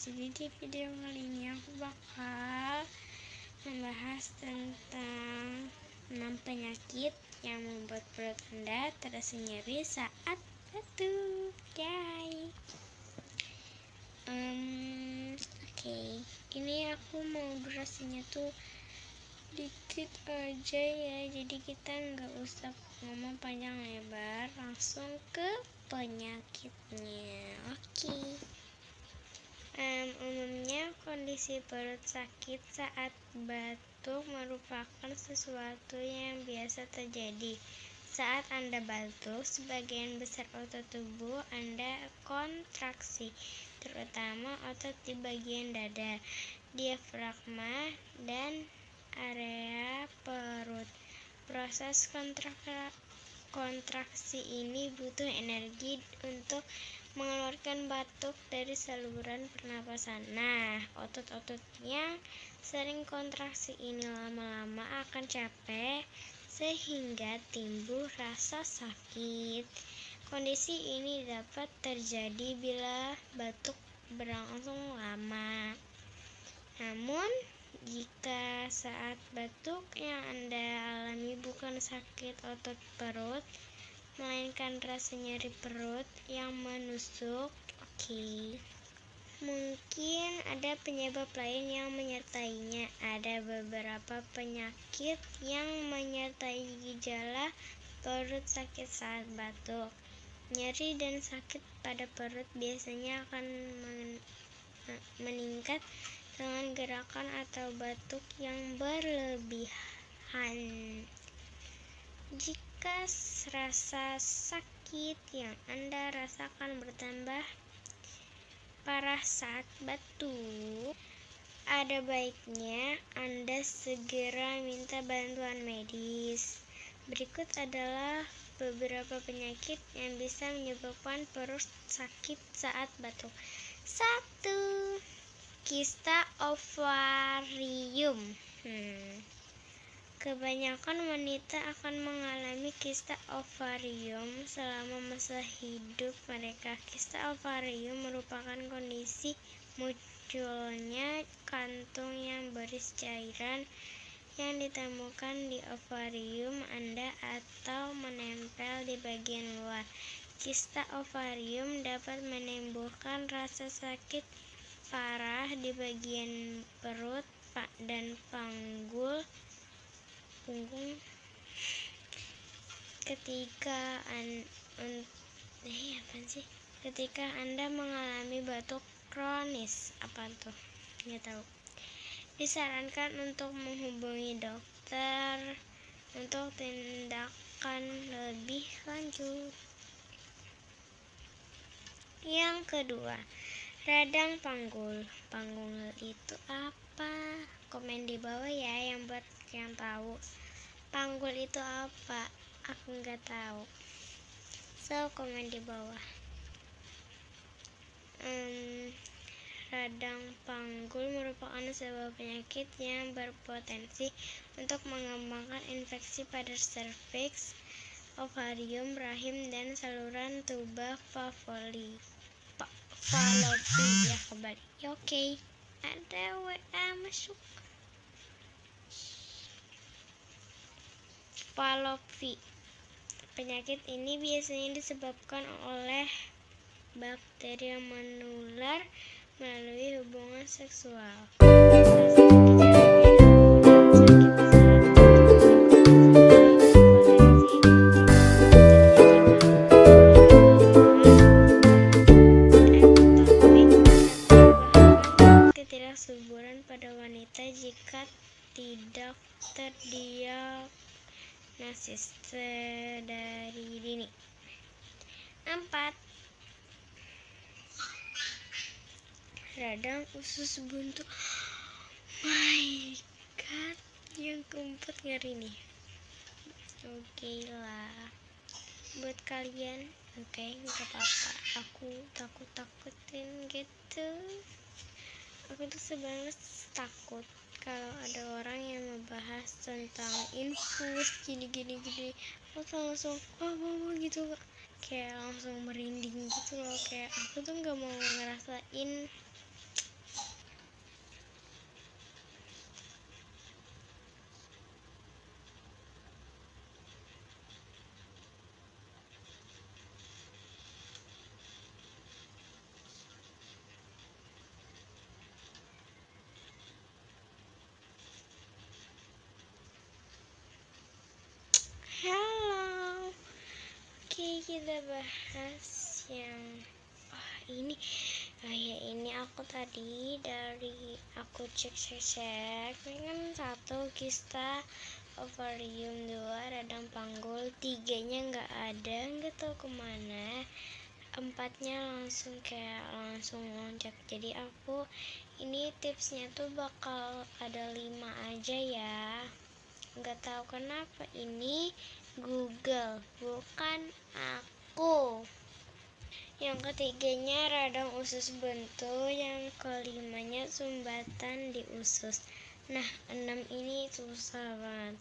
Jadi di video kali ini aku bakal membahas tentang 6 penyakit yang membuat perut Anda terasa nyeri saat batuk. Yay! Oke, ini aku mau durasinya tuh dikit aja ya, jadi kita nggak usah ngomong panjang lebar, langsung ke penyakitnya. Oke. Umumnya kondisi perut sakit saat batuk merupakan sesuatu yang biasa terjadi. Saat Anda batuk, sebagian besar otot tubuh Anda kontraksi, terutama otot di bagian dada, diafragma, dan area perut. Proses kontraksi ini butuh energi untuk mengeluarkan batuk dari saluran pernapasan. Nah, otot-otot yang sering kontraksi ini lama-lama akan capek sehingga timbul rasa sakit. Kondisi ini dapat terjadi bila batuk berlangsung lama. Namun, jika saat batuk yang Anda alami bukan sakit otot perut, melainkan rasa nyeri perut yang menusuk, mungkin ada penyebab lain yang menyertainya. Ada beberapa penyakit yang menyertai gejala perut sakit saat batuk. Nyeri dan sakit pada perut biasanya akan meningkat dengan gerakan atau batuk yang berlebihan. Jika rasa sakit yang Anda rasakan bertambah parah saat batuk, ada baiknya Anda segera minta bantuan medis. Berikut adalah beberapa penyakit yang bisa menyebabkan perut sakit saat batuk. 1. Kista ovarium. Kebanyakan wanita akan mengalami kista ovarium selama masa hidup mereka. Kista ovarium merupakan kondisi munculnya kantung yang berisi cairan yang ditemukan di ovarium Anda atau menempel di bagian luar. Kista ovarium dapat menimbulkan rasa sakit parah di bagian perut dan punggung ketika Anda mengalami batuk kronis. Disarankan untuk menghubungi dokter untuk tindakan lebih lanjut. Yang kedua, radang panggul. Panggul itu apa? Komen di bawah ya yang buat yang tahu. Panggul itu apa? Aku nggak tahu. So, komen di bawah. Radang panggul merupakan sebuah penyakit yang berpotensi untuk mengembangkan infeksi pada serviks, ovarium, rahim, dan saluran tuba fallopi. Ya, kembali. Oke. Ada WA masuk. Fallopi. Penyakit ini biasanya disebabkan oleh bakteri yang menular melalui hubungan seksual. Ketidaksuburan pada wanita jika tidak terdiagnosis dari dini. 4. Radang usus buntu. My god, yang keempat ngeri nih. Oke lah, buat kalian, nggak apa-apa. Aku takutin gitu. Aku tuh sebenarnya takut kalau ada orang yang membahas tentang infus gini. Aku langsung gitu, kayak langsung merinding gitu loh. Kayak aku tuh nggak mau ngerasain kita bahas yang ini aku tadi aku cek ini kan 1 kista ovarium, 2 radang panggul, 3-nya nggak ada, nggak tahu kemana, 4-nya langsung loncat. Jadi aku ini tipsnya tuh bakal ada 5 aja ya, nggak tahu kenapa ini Google bukan aku. Yang ketiganya radang usus buntu, yang kelimanya sumbatan di usus. Nah, 6 ini susah banget.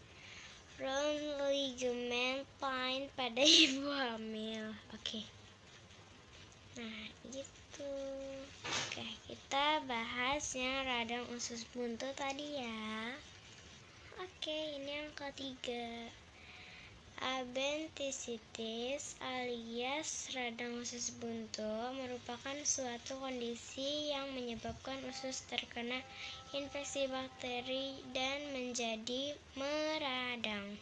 Round ligament pain pada ibu hamil. Oke. Nah, gitu. Oke, kita bahas yang radang usus buntu tadi ya. Oke, ini yang ketiga. Appendicitis alias radang usus buntu merupakan suatu kondisi yang menyebabkan usus terkena infeksi bakteri dan menjadi meradang.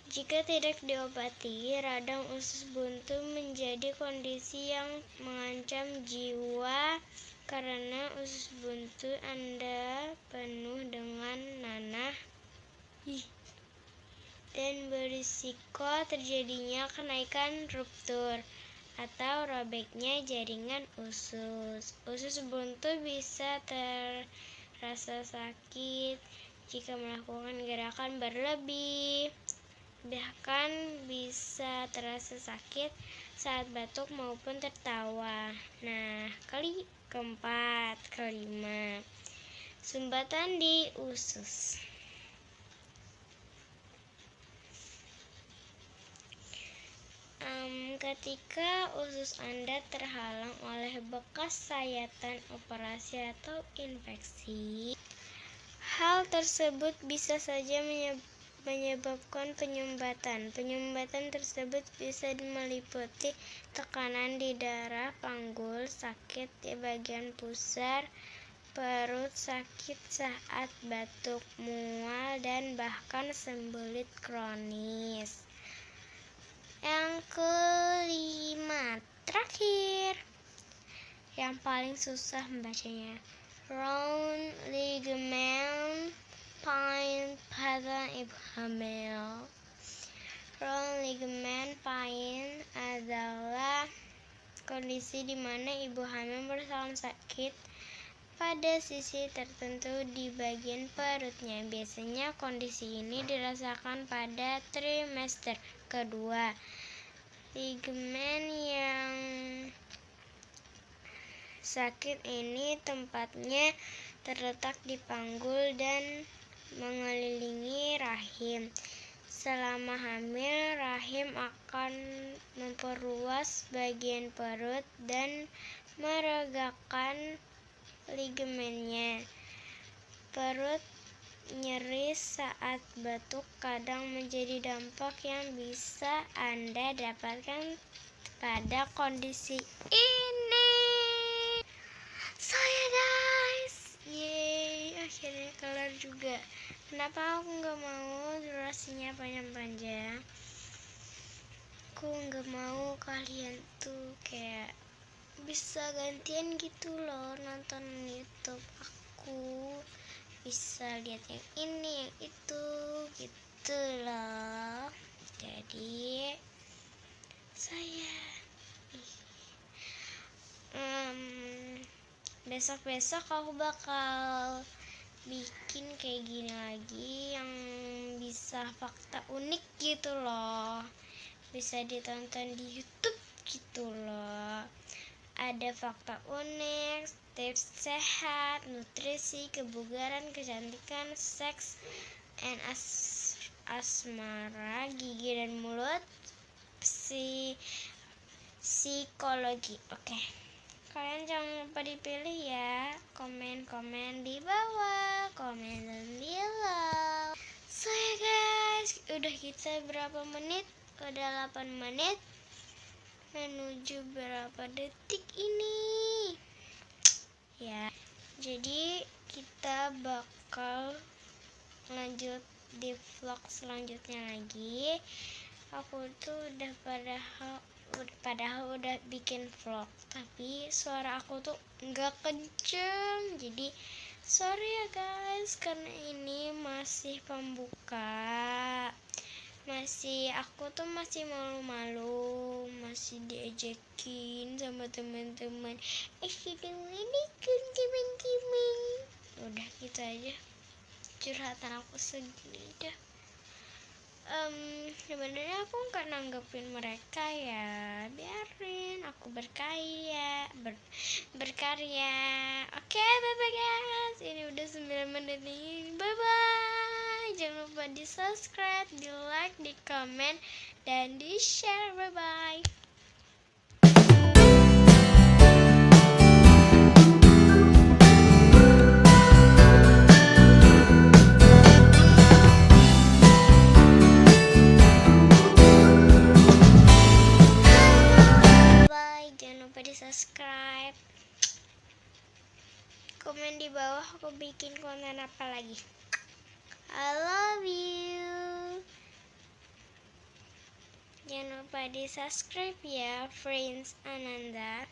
Jika tidak diobati, radang usus buntu menjadi kondisi yang mengancam jiwa karena usus buntu Anda penuh dengan nanah dan berisiko terjadinya kenaikan ruptur atau robeknya jaringan usus. Usus buntu bisa terasa sakit jika melakukan gerakan berlebih, bahkan bisa terasa sakit saat batuk maupun tertawa. Nah, kelima, sumbatan di usus. Ketika usus Anda terhalang oleh bekas sayatan operasi atau infeksi, hal tersebut bisa saja menyebabkan penyumbatan. Penyumbatan tersebut bisa meliputi tekanan di darah panggul, sakit di bagian pusar perut, sakit saat batuk, mual, dan bahkan sembelit kronis. Yang kelima, terakhir, yang paling susah membacanya, round ligament pain pada ibu hamil. Round ligament pain adalah kondisi di mana ibu hamil merasakan sakit pada sisi tertentu di bagian perutnya. Biasanya kondisi ini dirasakan pada trimester kedua. Ligamen yang sakit ini tempatnya terletak di panggul dan mengelilingi rahim. Selama hamil, rahim akan memperluas bagian perut dan meregangkan ligamennya. Perut nyeri saat batuk kadang menjadi dampak yang bisa Anda dapatkan pada kondisi ini. So ya guys, yeay, akhirnya kelar juga. Kenapa aku nggak mau durasinya panjang-panjang? Aku nggak mau kalian tuh kayak bisa gantian gitu loh nonton YouTube aku, bisa lihat yang ini yang itu gitu loh. Jadi saya besok aku bakal bikin kayak gini lagi yang bisa fakta unik gitu loh, bisa ditonton di YouTube gitu loh. Ada fakta unik, tips sehat, nutrisi, kebugaran, kecantikan, seks, and asmara, gigi dan mulut, psikologi. Oke. Kalian jangan lupa dipilih ya. Komen-komen di bawah, komen below. So ya guys, udah kita berapa menit? Udah 8 menit menuju berapa detik ini ya. Jadi kita bakal lanjut di vlog selanjutnya lagi. aku tuh padahal udah bikin vlog, tapi suara aku tuh nggak kenceng. Jadi sorry ya guys, karena ini masih pembuka. Aku tuh masih malu-malu, masih diejekin sama teman-teman. Assalamualaikum teman-teman. Udah gitu aja curhatan aku segini dah. Sebenarnya aku nggak nanggepin mereka ya, biarin aku berkarya. Oke, bye bye guys, ini udah 9 menit nih. Bye bye, jangan lupa di subscribe, di like, di komen, dan di share. Bye bye. Subscribe, komen di bawah aku bikin konten apa lagi. I love you. Jangan lupa di subscribe ya, Friends Ananda.